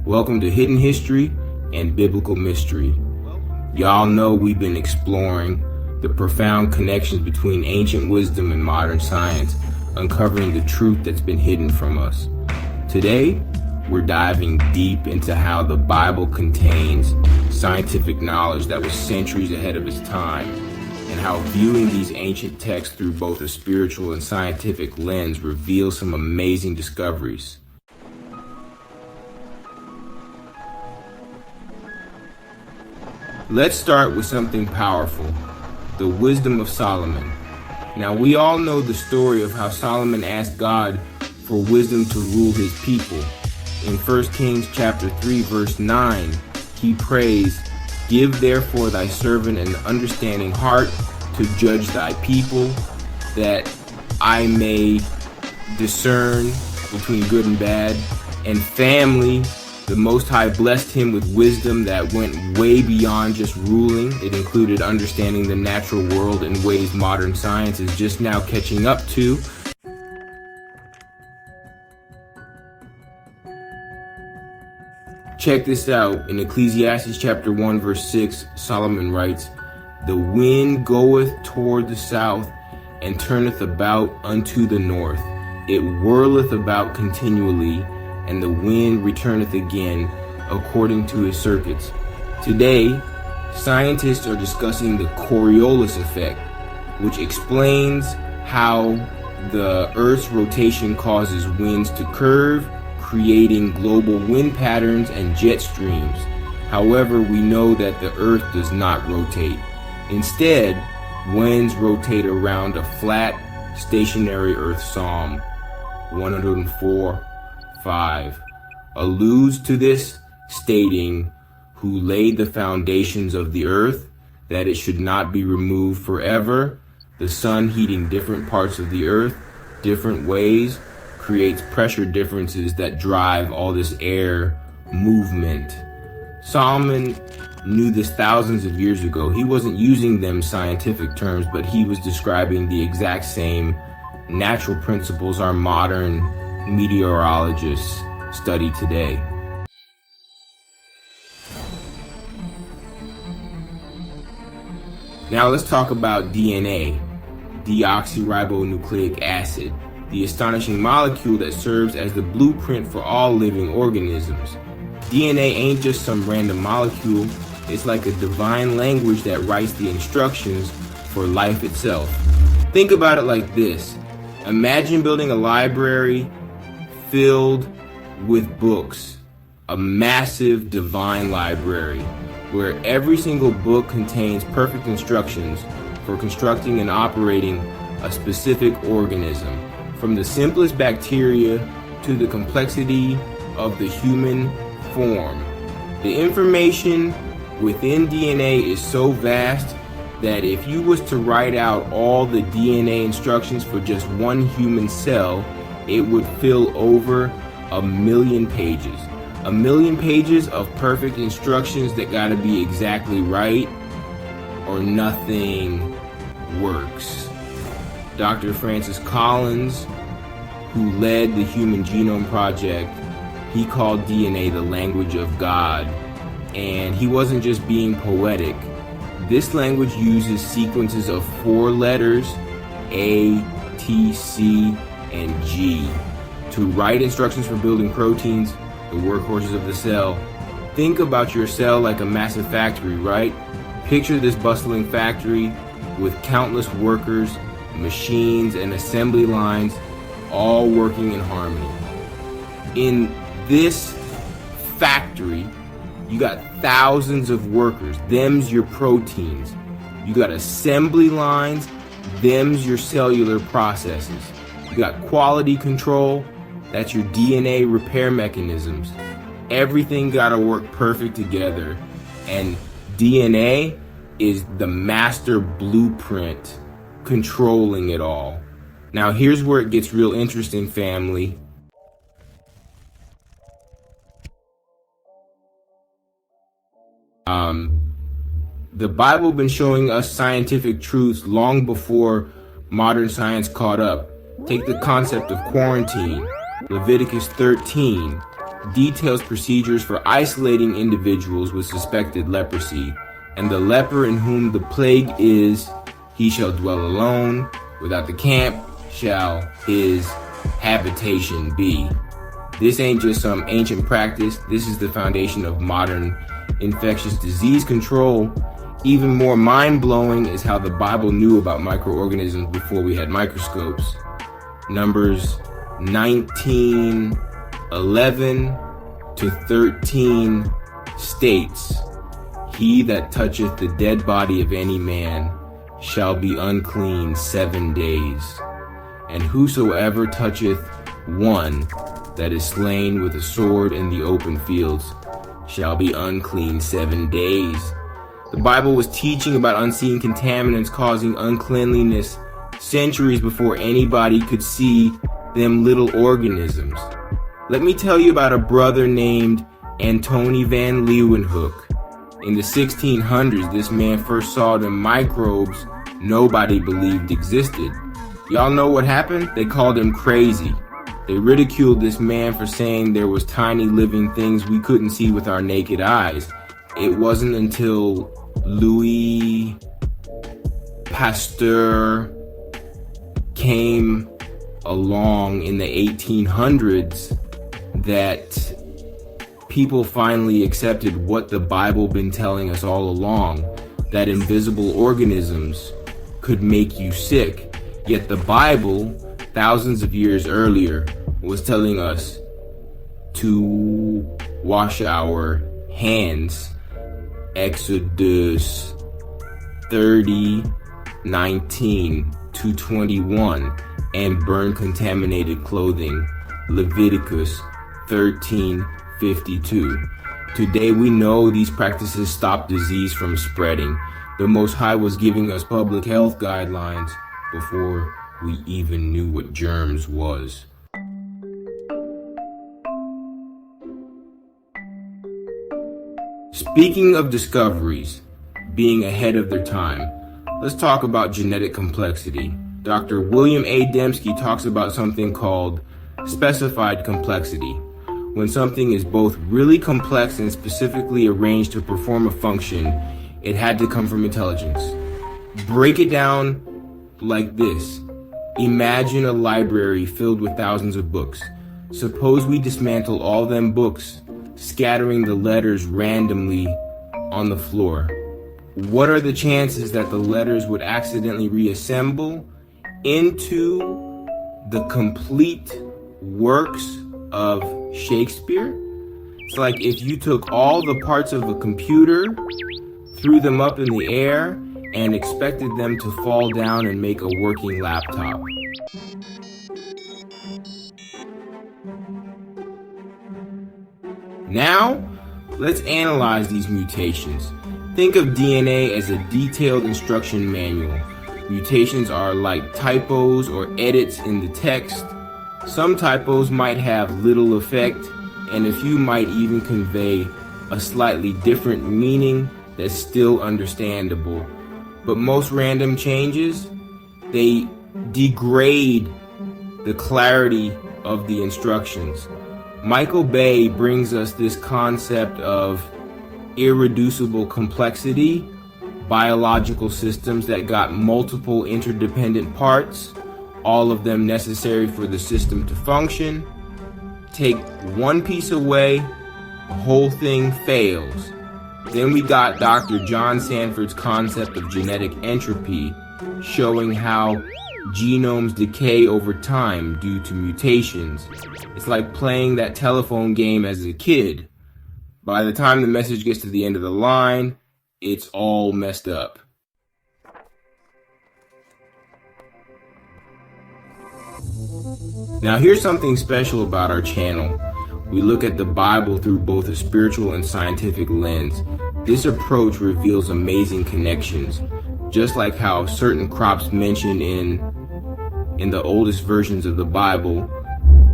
Welcome to Hidden History and Biblical Mystery. Y'all know we've been exploring the profound connections between ancient wisdom and modern science, uncovering the truth that's been hidden from us. Today, we're diving deep into how the Bible contains scientific knowledge that was centuries ahead of its time, and how viewing these ancient texts through both a spiritual and scientific lens reveals some amazing discoveries. Let's start with something powerful, the wisdom of Solomon. Now, we all know the story of how Solomon asked God for wisdom to rule his people. In 1 Kings chapter 3, verse 9, he prays, "Give therefore thy servant an understanding heart to judge thy people, that I may discern between good and bad." And family, the Most High blessed him with wisdom that went way beyond just ruling. It included understanding the natural world in ways modern science is just now catching up to. Check this out. In Ecclesiastes chapter 1, verse 6, Solomon writes, "The wind goeth toward the south, and turneth about unto the north. It whirleth about continually, and the wind returneth again according to his circuits." Today, scientists are discussing the Coriolis effect, which explains how the Earth's rotation causes winds to curve, creating global wind patterns and jet streams. However, we know that the Earth does not rotate. Instead, winds rotate around a flat, stationary Earth. Psalm 104:5 alludes to this, stating, "Who laid the foundations of the earth, that it should not be removed forever. The sun heating different parts of the earth, different ways, creates pressure differences that drive all this air movement." Solomon knew this thousands of years ago. He wasn't using them scientific terms, but he was describing the exact same natural principles our modern meteorologists study today. Now let's talk about DNA, deoxyribonucleic acid, the astonishing molecule that serves as the blueprint for all living organisms. DNA ain't just some random molecule, it's like a divine language that writes the instructions for life itself. Think about it like this. Imagine building a library filled with books, a massive divine library, where every single book contains perfect instructions for constructing and operating a specific organism, from the simplest bacteria to the complexity of the human form. The information within DNA is so vast that if you was to write out all the DNA instructions for just one human cell, it would fill over 1,000,000 pages. 1,000,000 pages of perfect instructions that gotta be exactly right, or nothing works. Dr. Francis Collins, who led the Human Genome Project, he called DNA the language of God. And he wasn't just being poetic. This language uses sequences of 4 letters, A, T, C, and G, to write instructions for building proteins, the workhorses of the cell. Think about your cell like a massive factory, right? Picture this bustling factory with countless workers, machines, and assembly lines, all working in harmony. In this factory, you got thousands of workers, them's your proteins. You got assembly lines, them's your cellular processes. You got quality control, that's your DNA repair mechanisms. Everything gotta work perfect together. And DNA is the master blueprint controlling it all. Now here's where it gets real interesting, family. The Bible been showing us scientific truths long before modern science caught up. Take the concept of quarantine, Leviticus 13. details procedures for isolating individuals with suspected leprosy. And the leper in whom the plague is, he shall dwell alone. Without the camp shall his habitation be. This ain't just some ancient practice. This is the foundation of modern infectious disease control. Even more mind-blowing is how the Bible knew about microorganisms before we had microscopes. Numbers 19:11 to 13 states, "He that toucheth the dead body of any man shall be unclean 7 days. And whosoever toucheth one that is slain with a sword in the open fields shall be unclean 7 days." The Bible was teaching about unseen contaminants causing uncleanliness centuries before anybody could see them little organisms. Let me tell you about a brother named Antony van Leeuwenhoek. In the 1600s, this man first saw the microbes nobody believed existed. Y'all know what happened? They called him crazy. They ridiculed this man for saying there was tiny living things we couldn't see with our naked eyes. It wasn't until Louis Pasteur came along in the 1800s that people finally accepted what the Bible been telling us all along, that invisible organisms could make you sick. Yet the Bible, thousands of years earlier, was telling us to wash our hands. Exodus 30:19-21, and burn contaminated clothing. Leviticus 13:52. Today we know these practices stop disease from spreading. The Most High was giving us public health guidelines before we even knew what germs was. Speaking of discoveries being ahead of their time, let's talk about genetic complexity. Dr. William A. Dembski talks about something called specified complexity, when something is both really complex and specifically arranged to perform a function. It had to come from intelligence. Break it down like this. Imagine a library filled with thousands of books. Suppose we dismantle all them books, scattering the letters randomly on the floor. What are the chances that the letters would accidentally reassemble into the complete works of Shakespeare? It's like if you took all the parts of a computer, threw them up in the air, and expected them to fall down and make a working laptop. Now, let's analyze these mutations. Think of DNA as a detailed instruction manual. Mutations are like typos or edits in the text. Some typos might have little effect, and a few might even convey a slightly different meaning that's still understandable. But most random changes, they degrade the clarity of the instructions. Michael Bay brings us this concept of irreducible complexity, biological systems that got multiple interdependent parts, all of them necessary for the system to function. Take one piece away, the whole thing fails. Then we got Dr. John Sanford's concept of genetic entropy, showing how genomes decay over time due to mutations. It's like playing that telephone game as a kid. By the time the message gets to the end of the line, it's all messed up. Now here's something special about our channel. We look at the Bible through both a spiritual and scientific lens. This approach reveals amazing connections, just like how certain crops mentioned in the oldest versions of the Bible,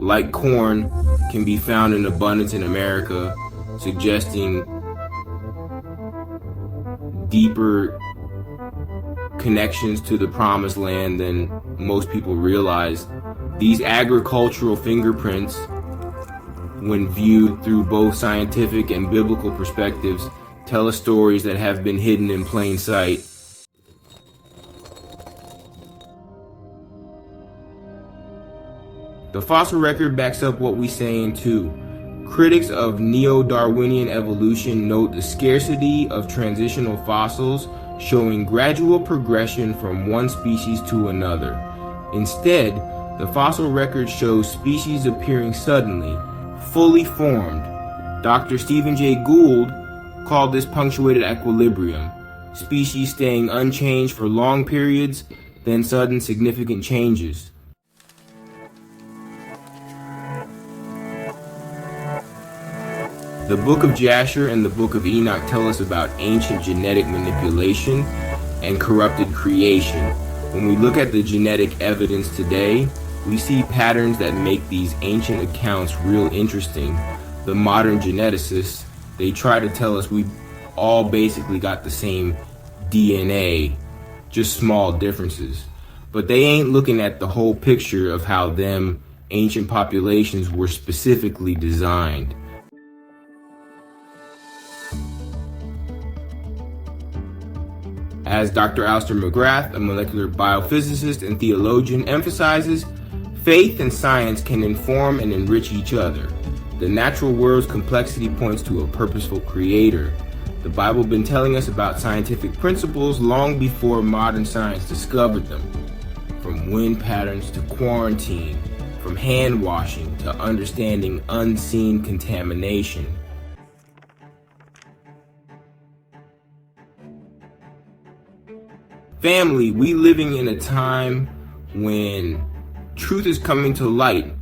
like corn, can be found in abundance in America, suggesting deeper connections to the promised land than most people realize. These agricultural fingerprints when viewed through both scientific and biblical perspectives, tell us stories that have been hidden in plain sight. The fossil record backs up what we saying too. Critics of neo-Darwinian evolution note the scarcity of transitional fossils showing gradual progression from one species to another. Instead, the fossil record shows species appearing suddenly, fully formed. Dr. Stephen Jay Gould called this punctuated equilibrium, species staying unchanged for long periods, then sudden significant changes. The Book of Jasher and the Book of Enoch tell us about ancient genetic manipulation and corrupted creation. When we look at the genetic evidence today, we see patterns that make these ancient accounts real interesting. The modern geneticists, they try to tell us we all basically got the same DNA, just small differences. But they ain't looking at the whole picture of how them ancient populations were specifically designed. As Dr. Alistair McGrath, a molecular biophysicist and theologian, emphasizes, faith and science can inform and enrich each other. The natural world's complexity points to a purposeful creator. The Bible been telling us about scientific principles long before modern science discovered them. From wind patterns to quarantine, from hand washing to understanding unseen contamination. Family, we living in a time when truth is coming to light.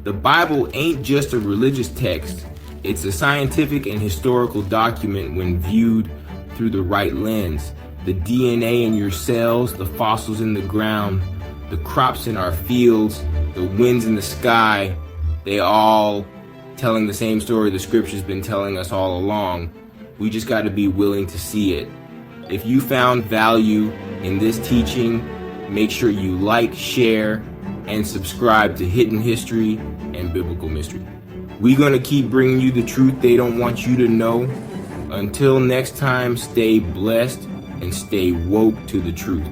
The Bible ain't just a religious text. It's a scientific and historical document when viewed through the right lens. The DNA in your cells, the fossils in the ground, the crops in our fields, the winds in the sky, they all telling the same story the scripture's been telling us all along. We just got to be willing to see it. If you found value in this teaching, make sure you like, share, and subscribe to Hidden History and Biblical Mystery. We're going to keep bringing you the truth they don't want you to know. Until next time, stay blessed and stay woke to the truth.